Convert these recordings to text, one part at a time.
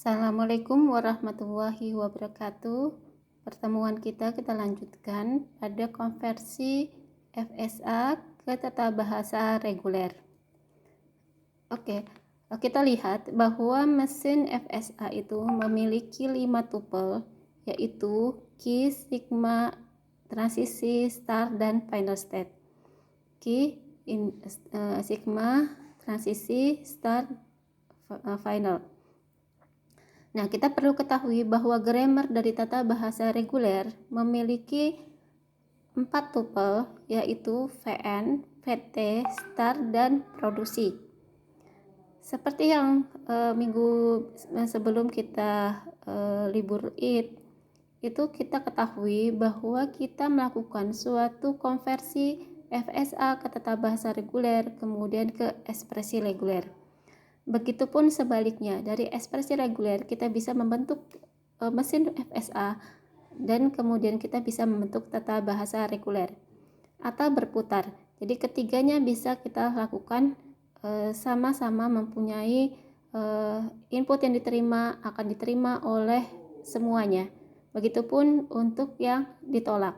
Assalamualaikum warahmatullahi wabarakatuh. Pertemuan kita lanjutkan pada konversi FSA ke tata bahasa reguler. Oke, kita lihat bahwa mesin FSA itu memiliki 5 tupel, yaitu key, sigma, transisi, start, dan final state. Key, sigma, transisi, start, final. Nah, kita perlu ketahui bahwa grammar dari tata bahasa reguler memiliki 4 tupel, yaitu VN, VT, start, dan produksi. Seperti yang minggu sebelum kita libur Id, itu kita ketahui bahwa kita melakukan suatu konversi FSA ke tata bahasa reguler, kemudian ke ekspresi reguler. Begitupun sebaliknya, dari ekspresi reguler kita bisa membentuk mesin FSA dan kemudian kita bisa membentuk tata bahasa reguler atau berputar. Jadi ketiganya bisa kita lakukan sama-sama mempunyai input yang diterima akan diterima oleh semuanya. Begitupun untuk yang ditolak.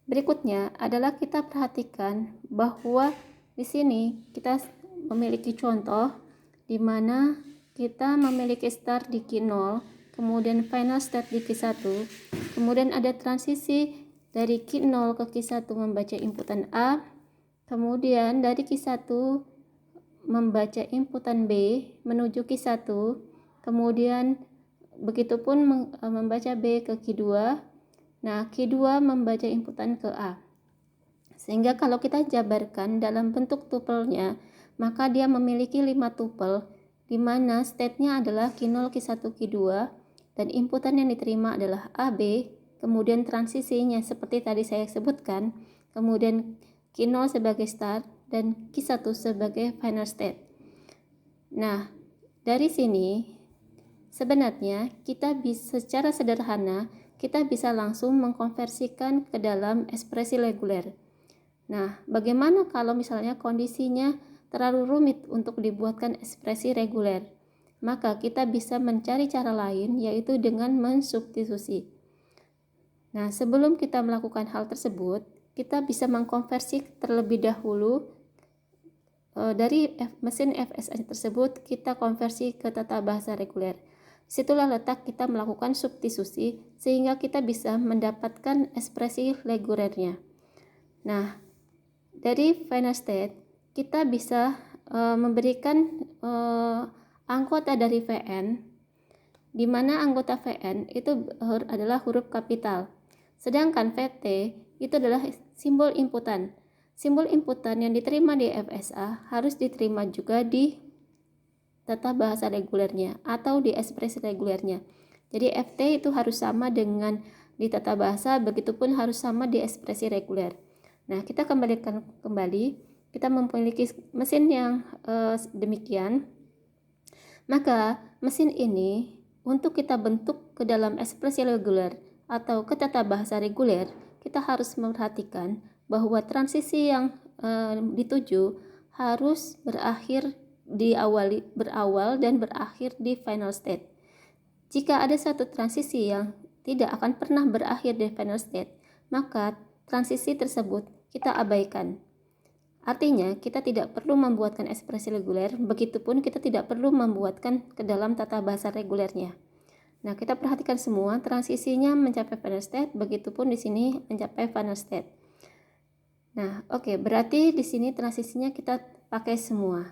Berikutnya adalah kita perhatikan bahwa di sini kita memiliki contoh di mana kita memiliki start di Q0, kemudian final state di Q1, kemudian ada transisi dari Q0 ke Q1 membaca inputan A, kemudian dari Q1 membaca inputan B menuju Q1, kemudian begitupun membaca B ke Q2. Nah, Q2 membaca inputan ke A. Sehingga kalau kita jabarkan dalam bentuk tupelnya, maka dia memiliki 5 tupel, di mana state-nya adalah Q0, Q1, Q2, dan inputan yang diterima adalah AB, kemudian transisinya seperti tadi saya sebutkan, kemudian Q0 sebagai start, dan Q1 sebagai final state. Nah, dari sini, sebenarnya kita bisa secara sederhana, kita bisa langsung mengkonversikan ke dalam ekspresi reguler. Nah, bagaimana kalau misalnya kondisinya terlalu rumit untuk dibuatkan ekspresi reguler? Maka kita bisa mencari cara lain, yaitu dengan mensubstitusi. Nah, sebelum kita melakukan hal tersebut, kita bisa mengkonversi terlebih dahulu dari mesin FSA tersebut, kita konversi ke tata bahasa reguler. Situlah letak kita melakukan substitusi, sehingga kita bisa mendapatkan ekspresi regulernya. Nah, dari final state, kita bisa memberikan anggota dari VN, di mana anggota VN itu adalah huruf kapital. Sedangkan VT itu adalah simbol inputan. Simbol inputan yang diterima di FSA harus diterima juga di tata bahasa regulernya atau di ekspresi regulernya. Jadi FT itu harus sama dengan di tata bahasa, begitupun harus sama di ekspresi reguler. Nah, kita kembali, kita memiliki mesin yang demikian. Maka mesin ini untuk kita bentuk ke dalam ekspresi reguler atau ke tata bahasa reguler, kita harus memperhatikan bahwa transisi yang dituju harus berawal dan berakhir di final state. Jika ada satu transisi yang tidak akan pernah berakhir di final state, maka transisi tersebut kita abaikan. Artinya, kita tidak perlu membuatkan ekspresi reguler, begitupun kita tidak perlu membuatkan ke dalam tata bahasa regulernya. Nah, kita perhatikan semua transisinya mencapai final state, begitupun di sini mencapai final state. Nah, oke, berarti di sini transisinya kita pakai semua.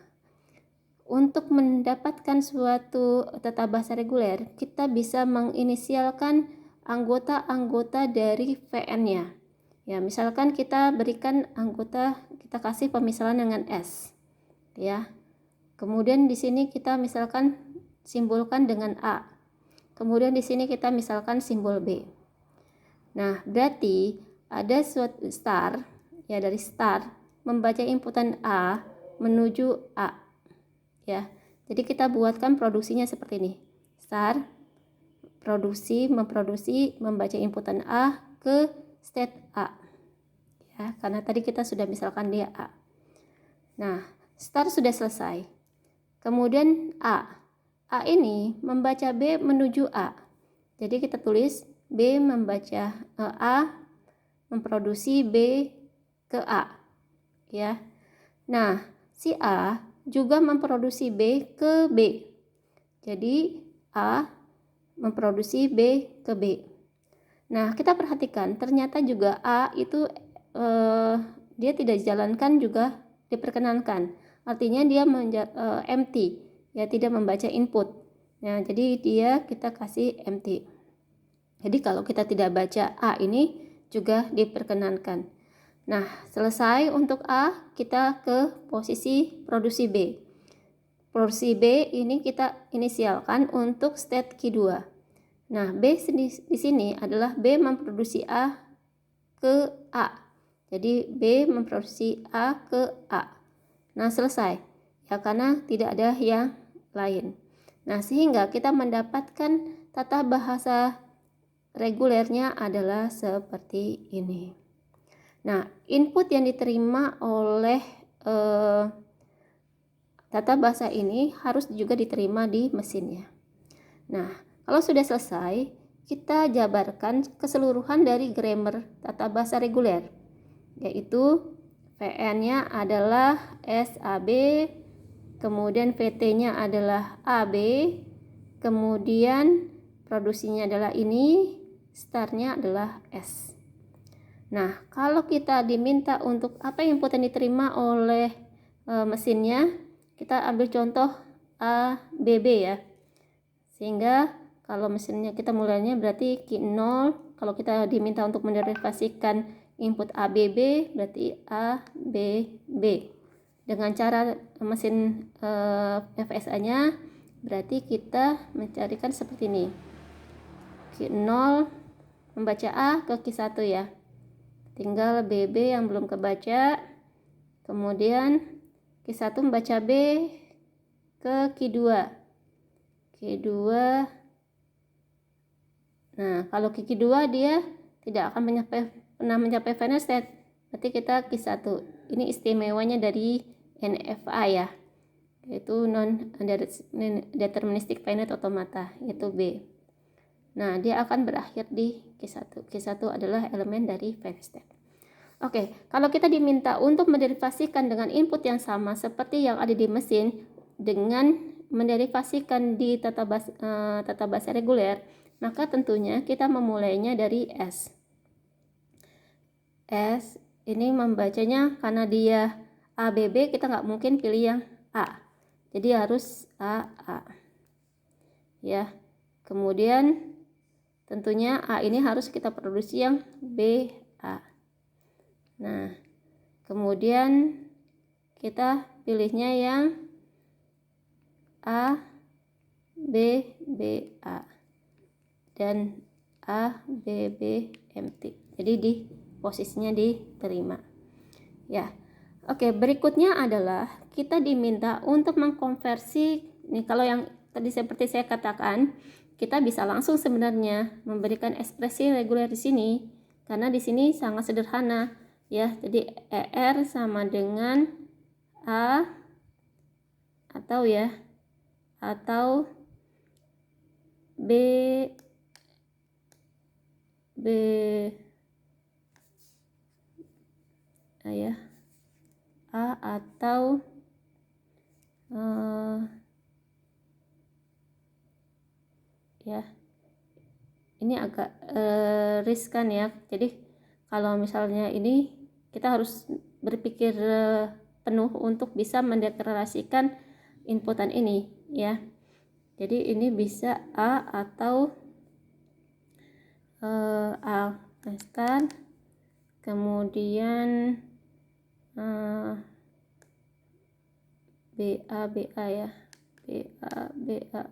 Untuk mendapatkan suatu tata bahasa reguler, kita bisa menginisialkan anggota-anggota dari VN-nya. Ya, misalkan kita berikan anggota, kita kasih pemisalan dengan S. Ya. Kemudian di sini kita misalkan simbolkan dengan A. Kemudian di sini kita misalkan simbol B. Nah, berarti ada suatu start, ya dari start membaca inputan A menuju A. Ya, jadi kita buatkan produksinya seperti ini. Start, memproduksi, membaca inputan A ke state A. Ya, karena tadi kita sudah misalkan dia A. Nah, start sudah selesai. Kemudian A A ini membaca B menuju A. Jadi kita tulis B membaca A memproduksi B ke A, ya. Nah, si A juga memproduksi B ke B. Jadi A memproduksi B ke B. Nah, kita perhatikan ternyata juga A itu dia tidak dijalankan juga diperkenankan. Artinya dia empty, ya, tidak membaca input. Nah, jadi kita kasih empty. Jadi kalau kita tidak baca A ini juga diperkenankan. Nah, selesai untuk A, kita ke posisi produksi B. Produksi B ini kita inisialkan untuk state Q2. Nah, B di sini adalah B memproduksi A ke A. Jadi B memproduksi A ke A. Nah, selesai. Ya, karena tidak ada yang lain. Nah, sehingga kita mendapatkan tata bahasa regulernya adalah seperti ini. Nah, input yang diterima oleh tata bahasa ini harus juga diterima di mesinnya. Nah, kalau sudah selesai, kita jabarkan keseluruhan dari grammar tata bahasa reguler, yaitu VN-nya adalah SAB, kemudian VT-nya adalah AB, kemudian produksinya adalah ini, start-nya adalah S. Nah, kalau kita diminta untuk apa input yang diterima oleh mesinnya, kita ambil contoh ABB, ya. Sehingga kalau mesinnya kita mulainya berarti Q0, kalau kita diminta untuk menderivasikan input ABB berarti ABB. Dengan cara mesin FSA-nya berarti kita mencarikan seperti ini. Q0 membaca A ke Q1, ya. Tinggal BB yang belum kebaca. Kemudian Q1 membaca B ke Q2. Q2. Nah, kalau Q2 dia tidak akan pernah mencapai final state. Berarti kita Q1. Ini istimewanya dari NFA, ya. Yaitu non deterministic finite automata, yaitu B. Nah, dia akan berakhir di Q1. Q1 adalah elemen dari final state. Oke, kalau kita diminta untuk menderivasikan dengan input yang sama seperti yang ada di mesin dengan menderivasikan di tata bahasa reguler, maka tentunya kita memulainya dari S. S ini membacanya karena dia ABB, kita nggak mungkin pilih yang A. Jadi harus AA. Ya. Kemudian tentunya A ini harus kita produksi yang BA. Nah, kemudian kita pilihnya yang A, B, B, A dan A, B, B, empty. Jadi di posisinya diterima. Ya. Oke, berikutnya adalah kita diminta untuk mengkonversi. Nih, kalau yang tadi seperti saya katakan, kita bisa langsung sebenarnya memberikan ekspresi reguler di sini karena di sini sangat sederhana, ya. Jadi ER sama dengan A atau B A atau ya, ini agak riskan, ya. Jadi kalau misalnya ini kita harus berpikir penuh untuk bisa mendeklarasikan inputan ini, ya. Jadi ini bisa A atau A kan, kemudian BA, ya, BA.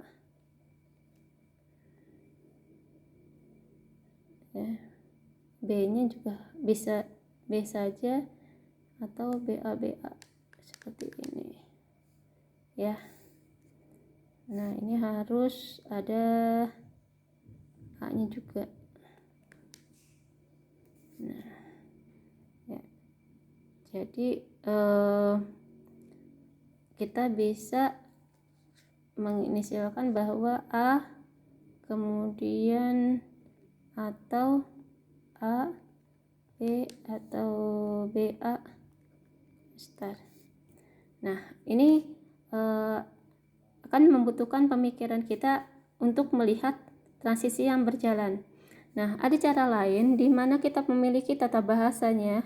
Ya. B-nya juga bisa B saja atau BA seperti ini, ya. Nah, ini harus ada A-nya juga. Nah, ya. Jadi kita bisa menginisialkan bahwa A, kemudian atau A, B atau BA star. Nah, ini akan membutuhkan pemikiran kita untuk melihat transisi yang berjalan. Nah, ada cara lain di mana kita memiliki tata bahasanya,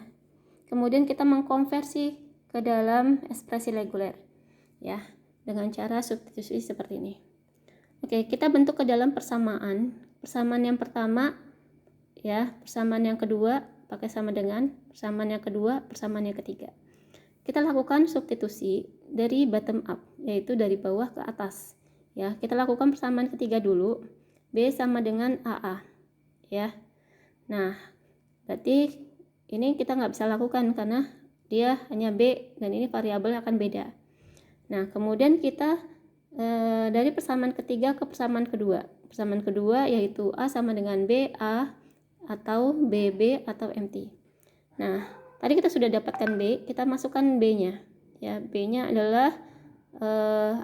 kemudian kita mengkonversi ke dalam ekspresi reguler, ya, dengan cara substitusi seperti ini. Oke, kita bentuk ke dalam persamaan. Persamaan yang pertama, ya, persamaan yang kedua pakai sama dengan, persamaan yang kedua, persamaan yang ketiga. Kita lakukan substitusi dari bottom up, yaitu dari bawah ke atas. Ya, kita lakukan persamaan ketiga dulu. B sama dengan AA. Ya. Nah, berarti ini kita nggak bisa lakukan karena dia hanya B dan ini variabel akan beda. Nah, kemudian kita dari persamaan ketiga ke persamaan kedua. Persamaan kedua yaitu A sama dengan B, A atau BB atau MT. Nah, tadi kita sudah dapatkan B, kita masukkan B-nya. Ya, B-nya adalah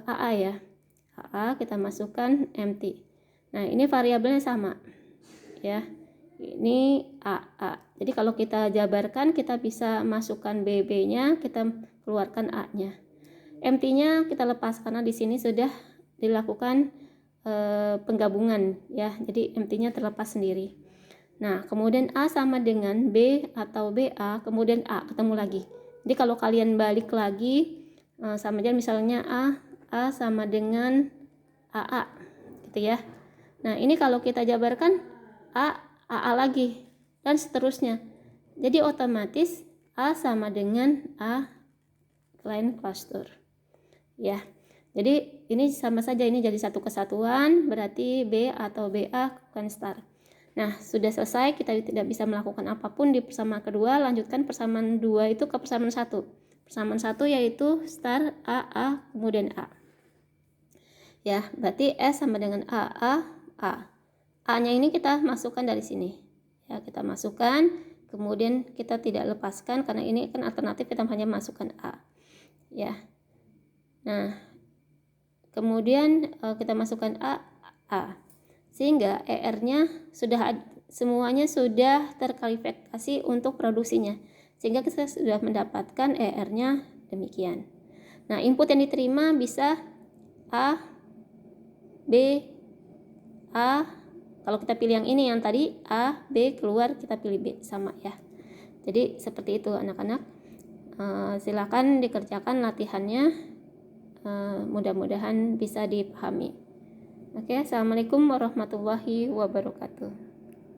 AA ya. AA kita masukkan MT. Nah, ini variabelnya sama. Ya. Ini AA. Jadi kalau kita jabarkan, kita bisa masukkan BB-nya, kita keluarkan A-nya. MT-nya kita lepas karena di sini sudah dilakukan penggabungan ya. Jadi MT-nya terlepas sendiri. Nah, kemudian A sama dengan B atau BA, kemudian A ketemu lagi. Jadi kalau kalian balik lagi sama aja, misalnya A sama dengan AA gitu ya. Nah, ini kalau kita jabarkan AA lagi dan seterusnya. Jadi otomatis A sama dengan A line cluster. Ya. Jadi ini sama saja, ini jadi satu kesatuan, berarti B atau BA bukan star. Nah, sudah selesai, kita tidak bisa melakukan apapun di persamaan kedua, lanjutkan persamaan 2 itu ke persamaan 1. Persamaan 1 yaitu star AA kemudian A. Ya, berarti S sama dengan AA, A. A-nya ini kita masukkan dari sini. Ya, kita masukkan, kemudian kita tidak lepaskan karena ini kan alternatif, kita hanya masukkan A. Ya. Nah, kemudian kita masukkan A. Sehingga ER-nya semuanya sudah terkualifikasi untuk produksinya, sehingga kita sudah mendapatkan ER-nya demikian. Nah, input yang diterima bisa A, B, A. Kalau kita pilih yang ini, yang tadi A, B, keluar kita pilih B, sama ya. Jadi seperti itu anak-anak. Silakan dikerjakan latihannya, mudah-mudahan bisa dipahami. Oke, assalamualaikum warahmatullahi wabarakatuh.